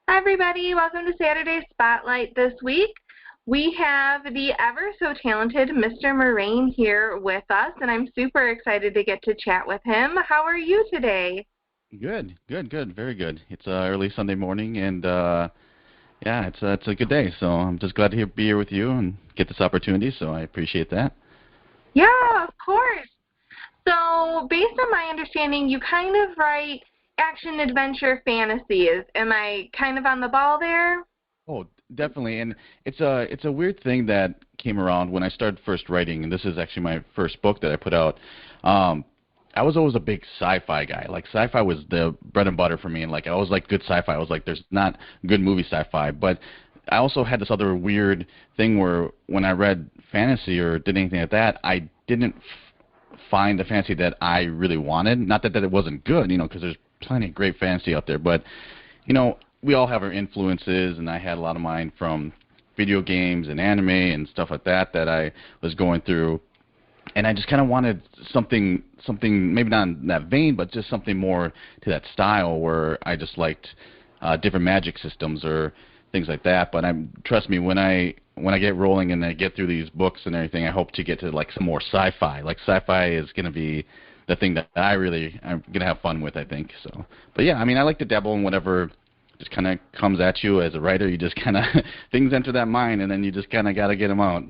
Hi, everybody. Welcome to Saturday Spotlight this week. We have the ever so talented Mr. Moraine here with us, and I'm super excited to get to chat with him. How are you today? Good, very good. It's early Sunday morning, and yeah, it's a good day. So I'm just glad to be here with you and get this opportunity. So I appreciate that. Yeah, of course. So, based on my understanding, you kind of write action, adventure, fantasies. Am I kind of on the ball there? Oh, definitely. And it's a weird thing that came around when I started first writing, and this is actually my first book that I put out. Um, I was always a big sci-fi guy. Like sci-fi was the bread and butter for me, and like I always liked good sci-fi. I was like, there's not good movie sci-fi, but I also had this other weird thing where when I read fantasy or did anything like that, I didn't find the fantasy that I really wanted. Not that it wasn't good, because there's plenty of great fantasy out there, but we all have our influences, and I had a lot of mine from video games and anime and stuff like that that I was going through, and I just kind of wanted something maybe not in that vein, but just something more to that style where I just liked different magic systems or things like that. But trust me, when I get rolling and I get through these books and everything, I hope to get to like some more sci-fi. Like sci-fi is going to be the thing that I'm going to have fun with, I think. So, but yeah, I mean, I like to dabble in whatever just kind of comes at you as a writer. You just kind of things enter that mind, and then you just kind of got to get them out.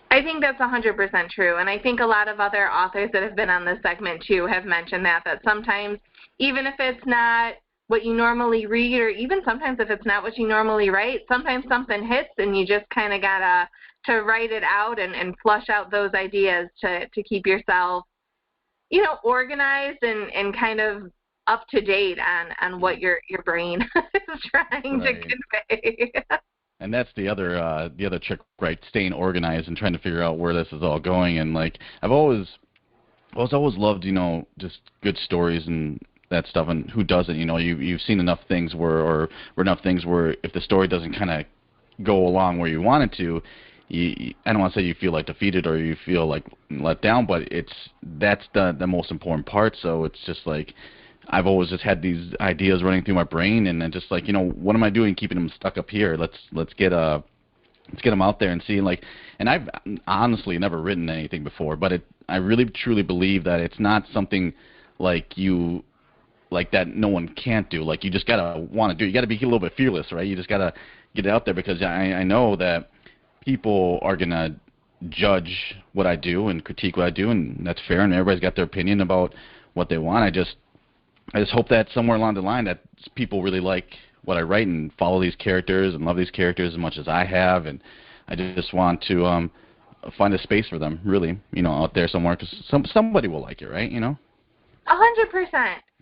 I think that's 100% true, and I think a lot of other authors that have been on this segment too have mentioned that sometimes, even if it's not what you normally read, or even sometimes if it's not what you normally write, sometimes something hits and you just kind of gotta to write it out and flush out those ideas to keep yourself, organized and kind of up to date on what your brain is trying to Right. convey. And that's the other trick, right? Staying organized and trying to figure out where this is all going. And like I've always loved, just good stories and that stuff. And who doesn't? You've seen enough things or enough things where if the story doesn't kind of go along where you want it to, I don't want to say you feel like defeated or you feel like let down, but that's the most important part. So it's just like I've always just had these ideas running through my brain, and then just like, what am I doing keeping them stuck up here? Let's get them out there and see, like, and I've honestly never written anything before, but I really truly believe that it's not something like you like that no one can't do. Like you just gotta want to do. You gotta be a little bit fearless, right? You just gotta get it out there because I know that people are gonna judge what I do and critique what I do, and that's fair. And everybody's got their opinion about what they want. I just hope that somewhere along the line that people really like what I write and follow these characters and love these characters as much as I have, and I just want to find a space for them, really, out there somewhere, because somebody will like it, right? 100%.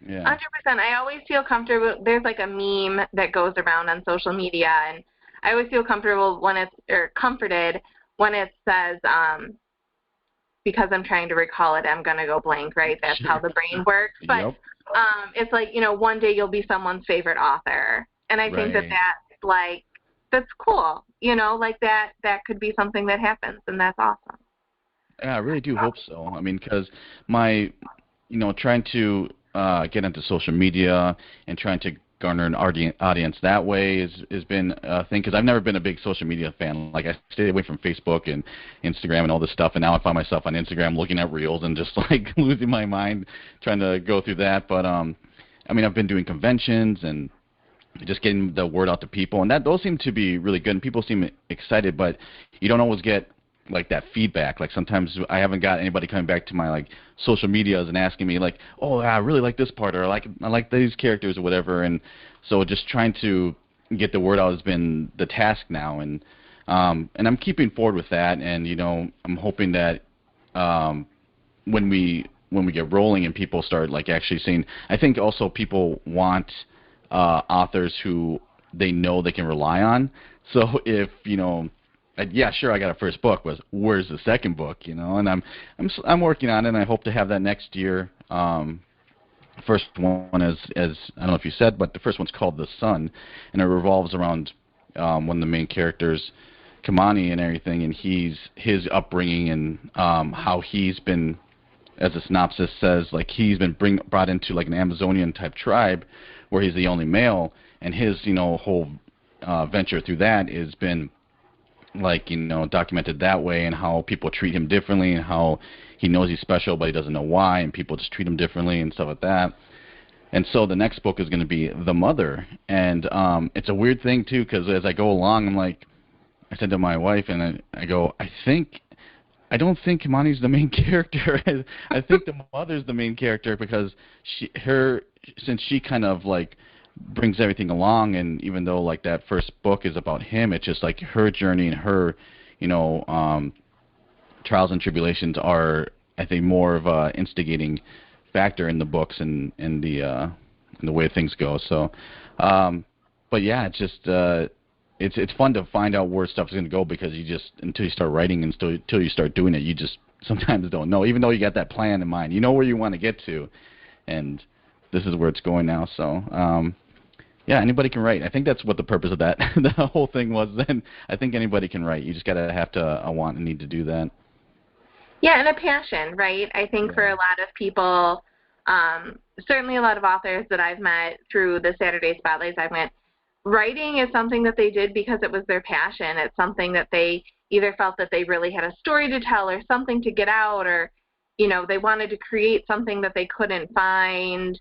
Yeah. 100%. I always feel comfortable. There's like a meme that goes around on social media, and I always feel comfortable or comforted when it says, because I'm trying to recall it, I'm going to go blank, right? That's how Sure. the brain works. But Yep. it's like, one day you'll be someone's favorite author. And I think Right. that's cool. Like that could be something that happens, and that's awesome. Yeah, I really do hope so. I mean, because my, trying to get into social media and trying to garner an audience that way has been a thing. Because I've never been a big social media fan. Like I stayed away from Facebook and Instagram and all this stuff, and now I find myself on Instagram looking at reels and just like losing my mind trying to go through that. But I mean, I've been doing conventions and just getting the word out to people, and that those seem to be really good, and people seem excited, but you don't always get like that feedback. Like sometimes I haven't got anybody coming back to my like social medias and asking me like, oh, I really like this part, or I like these characters or whatever. And so just trying to get the word out has been the task now, and I'm keeping forward with that, and I'm hoping that when we get rolling and people start like actually seeing, I think also people want authors who they know they can rely on. So if yeah, sure, I got a first book, but where's the second book? And I'm working on it, and I hope to have that next year. First one as I don't know if you said, but the first one's called The Sun, and it revolves around one of the main characters, Kamani, and everything, and his upbringing and how he's been, as the synopsis says, like he's been brought into like an Amazonian type tribe where he's the only male, and his whole venture through that has been like documented that way, and how people treat him differently, and how he knows he's special but he doesn't know why, and people just treat him differently and stuff like that. And so the next book is going to be The Mother, and it's a weird thing too, because as I go along, I'm like, I said to my wife, and I go, I don't think Kimani's the main character. I think the mother's the main character, because since she kind of like brings everything along, and even though like that first book is about him, it's just like her journey and her, trials and tribulations are, I think, more of a instigating factor in the books and in the way things go. So, but yeah, it's just it's fun to find out where stuff is going to go, because you just, until you start writing and until you start doing it, you just sometimes don't know, even though you got that plan in mind. You know where you want to get to, and this is where it's going now. So, yeah, anybody can write. I think that's what the purpose of that the whole thing was. Then I think anybody can write. You just gotta have to want and need to do that. Yeah, and a passion, right? I think for a lot of people, certainly a lot of authors that I've met through the Saturday Spotlight segment, writing is something that they did because it was their passion. It's something that they either felt that they really had a story to tell, or something to get out, or, they wanted to create something that they couldn't find.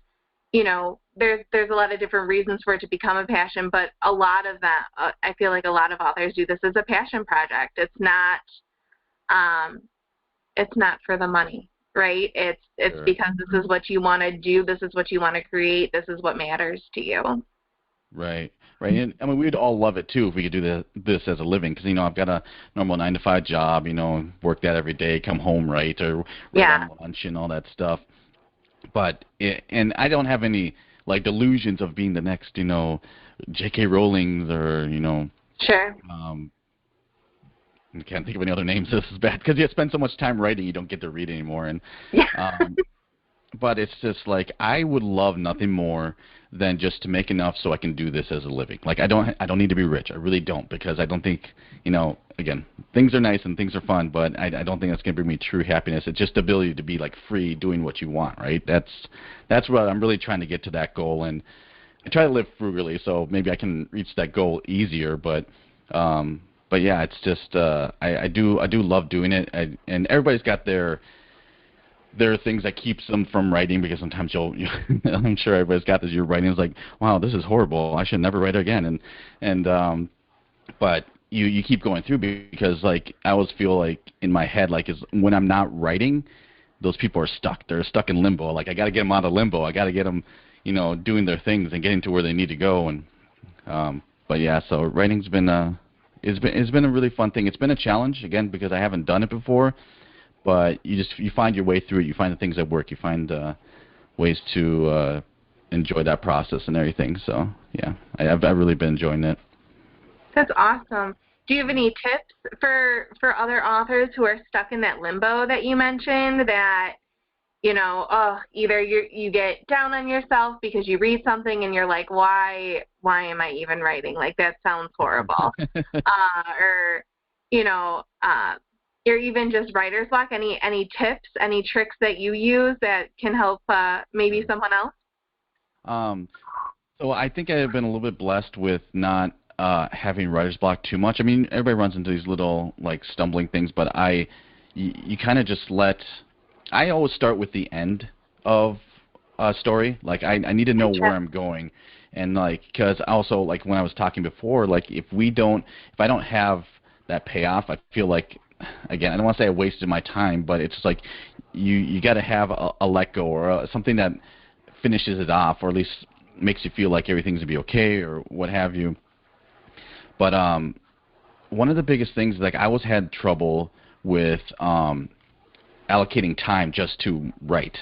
There's a lot of different reasons for it to become a passion, but a lot of that, I feel like a lot of authors do this as a passion project. It's not for the money, right? It's Sure. because this is what you want to do, this is what you want to create, this is what matters to you. Right. And I mean, we'd all love it too if we could do this as a living, because I've got a normal 9-to-5 job, work that every day, come home, right, or write on lunch and all that stuff. But and I don't have any like delusions of being the next, J.K. Rowling's, or Sure. I can't think of any other names. This is bad, because you spend so much time writing, you don't get to read anymore. And but it's just like, I would love nothing more than just to make enough so I can do this as a living. Like, I don't need to be rich. I really don't, because I don't think, again, things are nice and things are fun, but I don't think that's going to bring me true happiness. It's just the ability to be like free doing what you want, right? That's what I'm really trying to get to, that goal. And I try to live frugally, so maybe I can reach that goal easier. But yeah, it's just I do love doing it, and everybody's got their things that keeps them from writing, because sometimes I'm sure everybody's got this. You're writing, it's like, wow, this is horrible, I should never write again, and but you keep going through, because like I always feel like in my head, like, is when I'm not writing, those people are stuck. They're stuck in limbo. Like, I got to get them out of limbo. I got to get them, doing their things and getting to where they need to go. And but yeah, so writing's been it's been a really fun thing. It's been a challenge, again, because I haven't done it before. But you find your way through it. You find the things that work. You find ways to enjoy that process and everything. So yeah, I've really been enjoying it. That's awesome. Do you have any tips for other authors who are stuck in that limbo that you mentioned, that either you get down on yourself because you read something and you're like, why am I even writing? Like, that sounds horrible. Or even just writer's block. Any tips, any tricks that you use that can help maybe someone else? So I think I've been a little bit blessed with not having writer's block too much. I mean, everybody runs into these little like stumbling things, but you kind of just I always start with the end of a story. Like, I need to know where I'm going, and like, because also, like, when I was talking before, like, if I don't have that payoff, I feel like, again, I don't want to say I wasted my time, but it's like you got to have a let go, or something that finishes it off, or at least makes you feel like everything's gonna be okay, or what have you. But one of the biggest things, like, I always had trouble with allocating time just to write.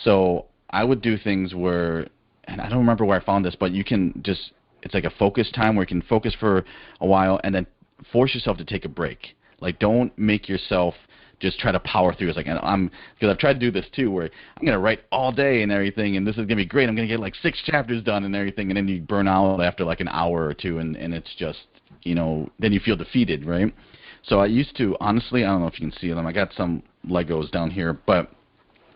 So I would do things where, and I don't remember where I found this, but you can just, it's like a focus time where you can focus for a while and then force yourself to take a break. Like, don't make yourself just try to power through. It's like, because I've tried to do this too, where I'm going to write all day and everything, and this is going to be great. I'm going to get like 6 chapters done and everything, and then you burn out after like an hour or two, and it's just, then you feel defeated, right? So I used to, honestly, I don't know if you can see them. I got some Legos down here, but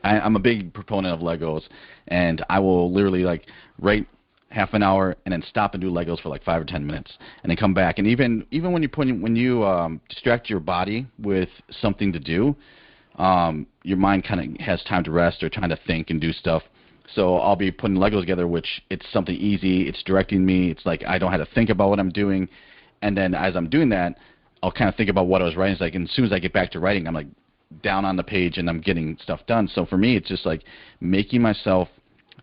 I'm a big proponent of Legos, and I will literally like half an hour, and then stop and do Legos for like 5 or 10 minutes, and then come back. And even when you distract your body with something to do, your mind kind of has time to rest or time to think and do stuff. So I'll be putting Legos together, which it's something easy. It's directing me. It's like I don't have to think about what I'm doing. And then as I'm doing that, I'll kind of think about what I was writing. It's like, and as soon as I get back to writing, I'm like down on the page and I'm getting stuff done. So for me, it's just like making myself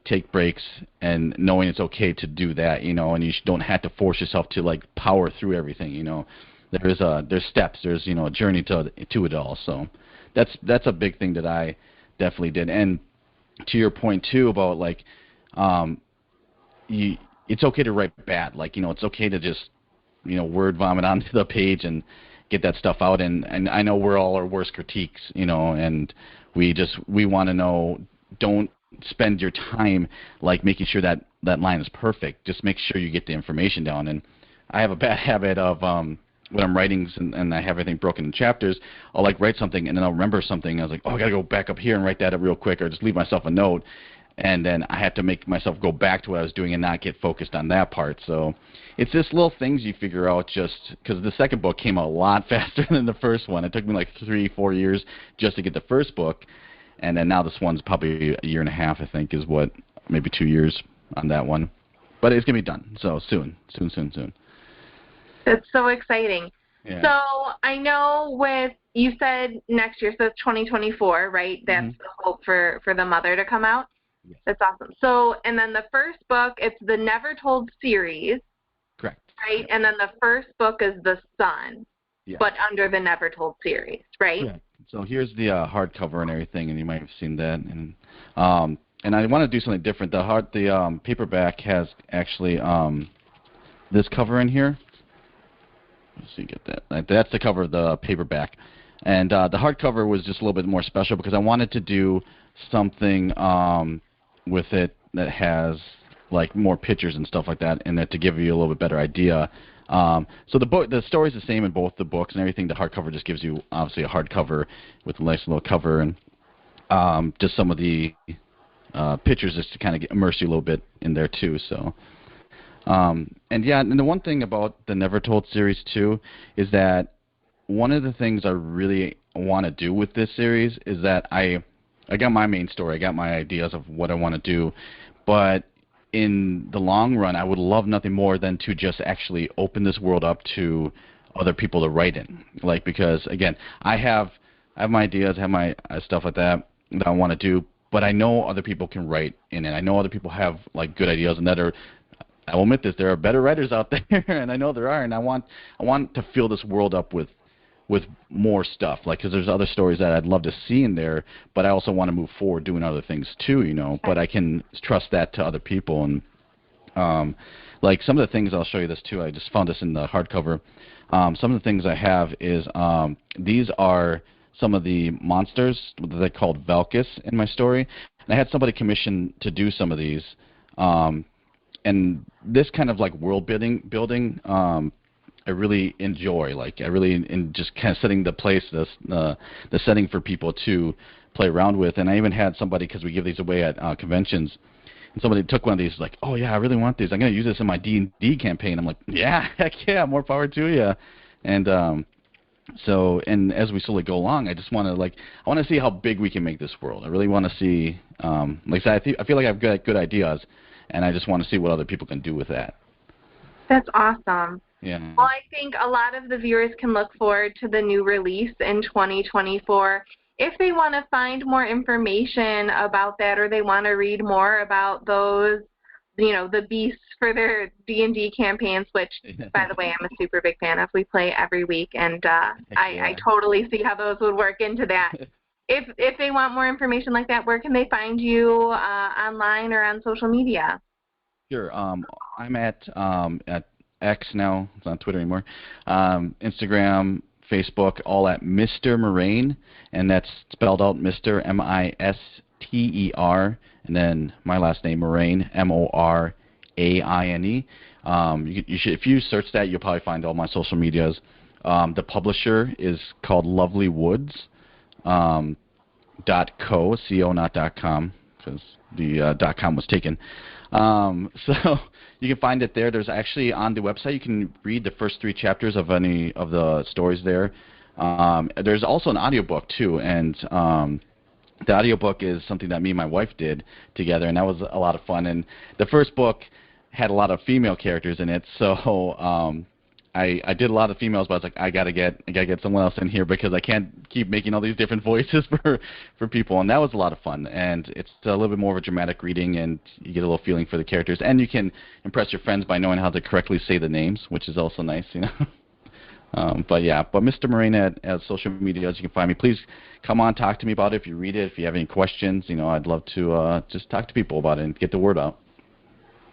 take breaks and knowing it's okay to do that, you know, and you don't have to force yourself to like power through everything, you know. There's steps. There's, you know, a journey to it all. So that's a big thing that I definitely did. And to your point too about like, it's okay to write bad. Like, you know, it's okay to just, you know, word vomit onto the page and get that stuff out. And I know we're all our worst critiques, you know, and we want to know, don't spend your time like making sure that line is perfect. Just make sure you get the information down. And I have a bad habit of, when I'm writing and I have everything broken in chapters, I'll like write something and then I'll remember something. I was like, oh, I got to go back up here and write that up real quick, or just leave myself a note. And then I have to make myself go back to what I was doing and not get focused on that part. So it's just little things you figure out, just because the second book came out a lot faster than the first one. It took me like 3-4 years just to get the first book. And then now this one's probably a year and a half, I think, is what, maybe 2 years on that one. But it's going to be done. So soon. That's so exciting. Yeah. So I know you said next year, so it's 2024, right? That's the hope for the mother to come out. Yes. That's awesome. So, and then the first book, it's the Never Told series. Correct. Right? And then the first book is The Sun, yes. but under the Never Told series, right? Correct. So here's the hardcover and everything, and you might have seen that. And I want to do something different. The paperback has actually this cover in here. Let's see, get that. That's the cover of the paperback. And the hardcover was just a little bit more special because I wanted to do something with it that has like more pictures and stuff like that in it to give you a little bit better idea. So the story's the same in both the books and everything. The hardcover just gives you obviously a hardcover with a nice little cover and just some of the pictures just to kind of immerse you a little bit in there too. So. And the one thing about the Never Told series too is that one of the things I really want to do with this series is that I got my main story, I got my ideas of what I want to do, but in the long run, I would love nothing more than to just actually open this world up to other people to write in. Like, because again, I have my ideas, I have my stuff like that I want to do, but I know other people can write in it. I know other people have like good ideas and that are. I will admit this: there are better writers out there, and I know there are. And I want to fill this world up with more stuff, like, because there's other stories that I'd love to see in there, but I also want to move forward doing other things too, you know. But I can trust that to other people, and like some of the things I'll show you this too. I just found this in the hardcover. Some of the things I have is these are some of the monsters that they called Valkus in my story, and I had somebody commissioned to do some of these. And this kind of like world building, I really enjoy. Like I really in just kind of setting the place, the setting for people to play around with. And I even had somebody, because we give these away at conventions, and somebody took one of these, like, oh yeah, I really want these. I'm going to use this in my D&D campaign. I'm like, yeah, heck yeah, more power to you. And so, and as we slowly go along, I just want to I want to see how big we can make this world. I really want to see, like I said, I feel like I've got good ideas. And I just want to see what other people can do with that. That's awesome. Yeah. Well, I think a lot of the viewers can look forward to the new release in 2024. If they want to find more information about that, or they want to read more about those, you know, the beasts for their D&D campaigns, which, by the way, I'm a super big fan of. We play every week, and I totally see how those would work into that. If they want more information like that, where can they find you online or on social media? Sure. I'm at X now. It's not Twitter anymore. Instagram, Facebook, all at Mr. Moraine, and that's spelled out Mr. Mister, and then my last name Moraine, Moraine. You should, if you search that, you'll probably find all my social medias. The publisher is called Lovely Woods. .co, not .com, because the .com was taken. So you can find it there. There's actually on the website you can read the first 3 chapters of any of the stories there. There's also an audiobook too, and the audiobook is something that me and my wife did together, and that was a lot of fun. And the first book had a lot of female characters in it, so I did a lot of females, but I was like, I gotta get someone else in here because I can't keep making all these different voices for people, and that was a lot of fun. And it's a little bit more of a dramatic reading, and you get a little feeling for the characters, and you can impress your friends by knowing how to correctly say the names, which is also nice, you know. But yeah, but Mr. Moraine at social media, as you can find me. Please come on, talk to me about it if you read it. If you have any questions, you know, I'd love to just talk to people about it and get the word out.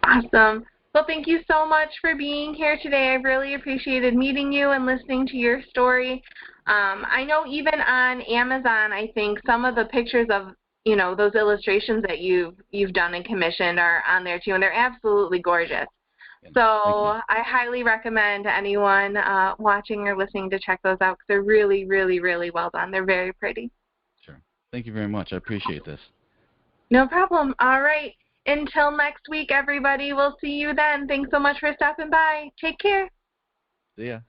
Awesome. Well, thank you so much for being here today. I really appreciated meeting you and listening to your story. I know even on Amazon, I think some of the pictures of, you know, those illustrations that you've done and commissioned are on there too, and they're absolutely gorgeous. So I highly recommend anyone watching or listening to check those out because they're really, really, really well done. They're very pretty. Sure. Thank you very much. I appreciate this. No problem. All right. Until next week, everybody. We'll see you then. Thanks so much for stopping by. Take care. See ya.